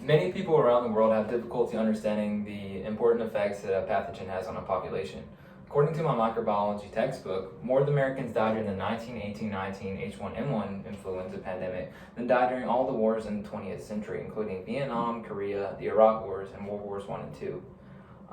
Many people around the world have difficulty understanding the important effects that a pathogen has on a population. According to my microbiology textbook, more Americans died during the 1918-19 H1N1 influenza pandemic than died during all the wars in the 20th century, including Vietnam, Korea, the Iraq Wars, and World Wars I and II.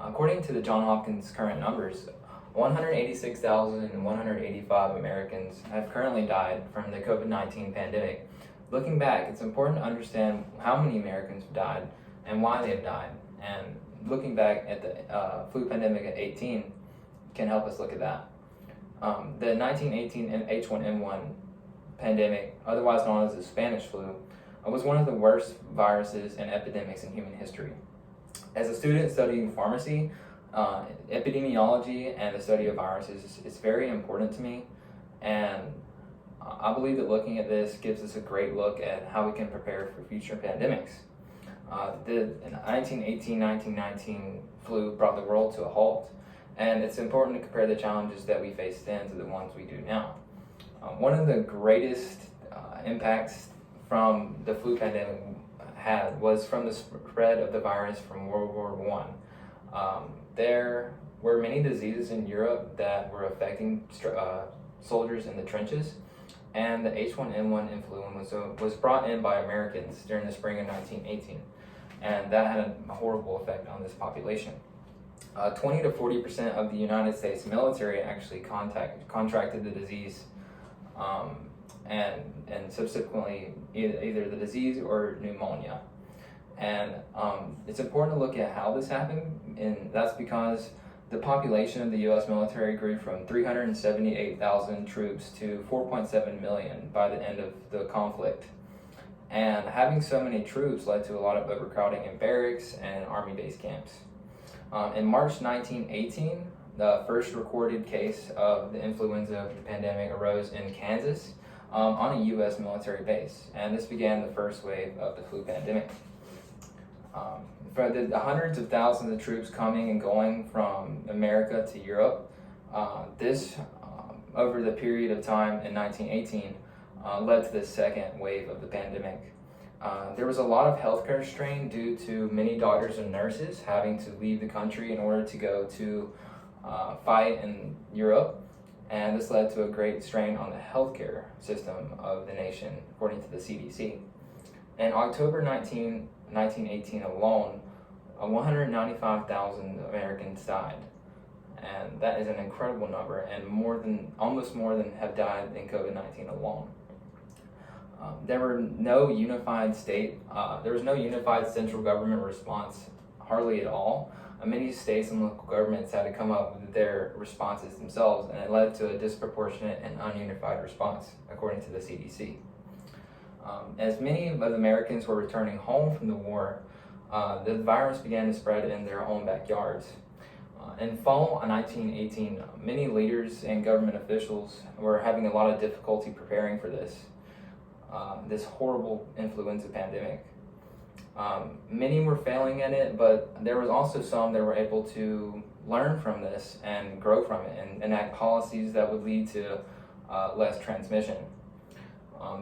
According to the Johns Hopkins current numbers, 186,185 Americans have currently died from the COVID-19 pandemic. Looking back, it's important to understand how many Americans have died and why they have died. And looking back at the flu pandemic at 18 can help us look at that. The 1918 H1N1 pandemic, otherwise known as the Spanish flu, was one of the worst viruses and epidemics in human history. As a student studying pharmacy, epidemiology and the study of viruses is very important to me, and I believe that looking at this gives us a great look at how we can prepare for future pandemics. The 1918-1919 flu brought the world to a halt, and it's important to compare the challenges that we faced then to the ones we do now. One of the greatest impacts from the flu pandemic was from the spread of the virus from World War I. There were many diseases in Europe that were affecting soldiers in the trenches, and the H1N1 influenza was brought in by Americans during the spring of 1918, and that had a horrible effect on this population. 20 to 40% of the United States military actually contracted the disease, and subsequently either the disease or pneumonia. And it's important to look at how this happened, and that's because the population of the U.S. military grew from 378,000 troops to 4.7 million by the end of the conflict. And having so many troops led to a lot of overcrowding in barracks and army-based camps. In March 1918, the first recorded case of the influenza pandemic arose in Kansas on a U.S. military base, and this began the first wave of the flu pandemic. For the hundreds of thousands of troops coming and going from America to Europe, this over the period of time in 1918 led to the second wave of the pandemic. There was a lot of healthcare strain due to many doctors and nurses having to leave the country in order to go to fight in Europe, and this led to a great strain on the healthcare system of the nation, according to the CDC. In October 1918 alone, 195,000 Americans died, and that is an incredible number, and almost more than have died in COVID-19 alone. There was no unified central government response, hardly at all. Many states and local governments had to come up with their responses themselves, and it led to a disproportionate and ununified response, according to the CDC. As many of the Americans were returning home from the war, the virus began to spread in their own backyards. In fall of 1918, many leaders and government officials were having a lot of difficulty preparing for this horrible influenza pandemic. Many were failing at it, but there was also some that were able to learn from this and grow from it and enact policies that would lead to less transmission.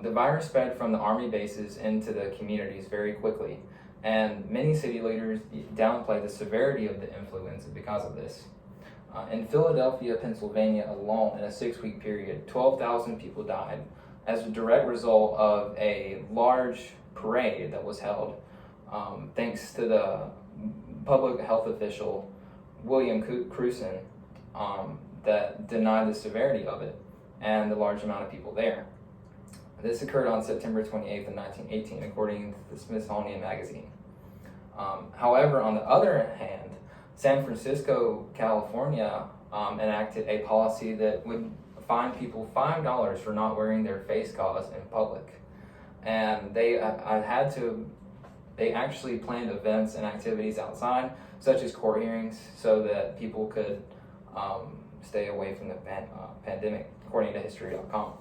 The virus spread from the army bases into the communities very quickly, and many city leaders downplayed the severity of the influenza because of this. In Philadelphia, Pennsylvania alone, in a 6-week period, 12,000 people died as a direct result of a large parade that was held thanks to the public health official William Cruson that denied the severity of it and the large amount of people there. This occurred on September 28th of 1918, according to the Smithsonian Magazine. However, on the other hand, San Francisco, California enacted a policy that would fine people $5 for not wearing their face gauze in public. And they actually planned events and activities outside, such as court hearings, so that people could stay away from the pandemic, according to History.com.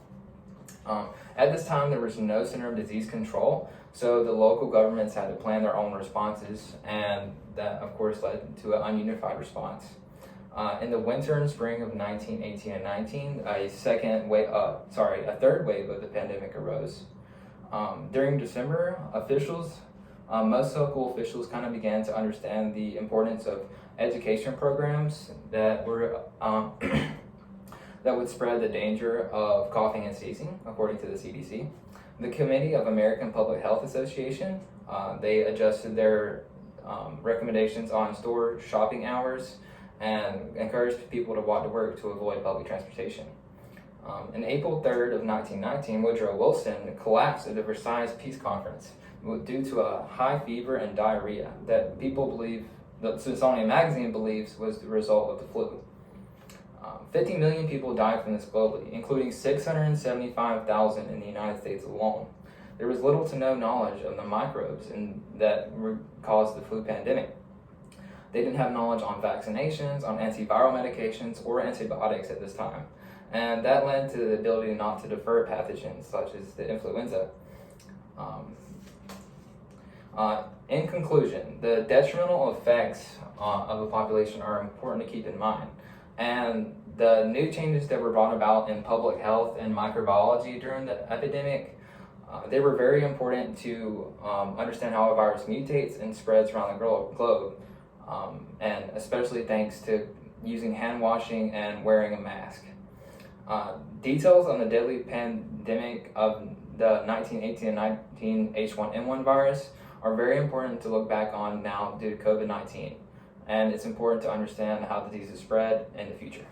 At this time, there was no Center of Disease Control, so the local governments had to plan their own responses, and that, of course, led to an ununified response. In the winter and spring of 1918 and 19, a third wave of the pandemic arose. During December, officials most local officials kind of began to understand the importance of education programs that were that would spread the danger of coughing and sneezing, according to the CDC. The Committee of American Public Health Association, they adjusted their recommendations on store shopping hours and encouraged people to walk to work to avoid public transportation. On April 3rd of 1919, Woodrow Wilson collapsed at the Versailles Peace Conference due to a high fever and diarrhea that people believe, the Smithsonian Magazine believes, was the result of the flu. 50 million people died from this globally, including 675,000 in the United States alone. There was little to no knowledge of the microbes that caused the flu pandemic. They didn't have knowledge on vaccinations, on antiviral medications, or antibiotics at this time. And that led to the ability not to defer pathogens such as the influenza. In conclusion, the detrimental effects of a population are important to keep in mind. And the new changes that were brought about in public health and microbiology during the epidemic, they were very important to understand how a virus mutates and spreads around the globe, and especially thanks to using hand washing and wearing a mask. Details on the deadly pandemic of the 1918 and 19 H1N1 virus are very important to look back on now due to COVID-19, and it's important to understand how diseases spread in the future.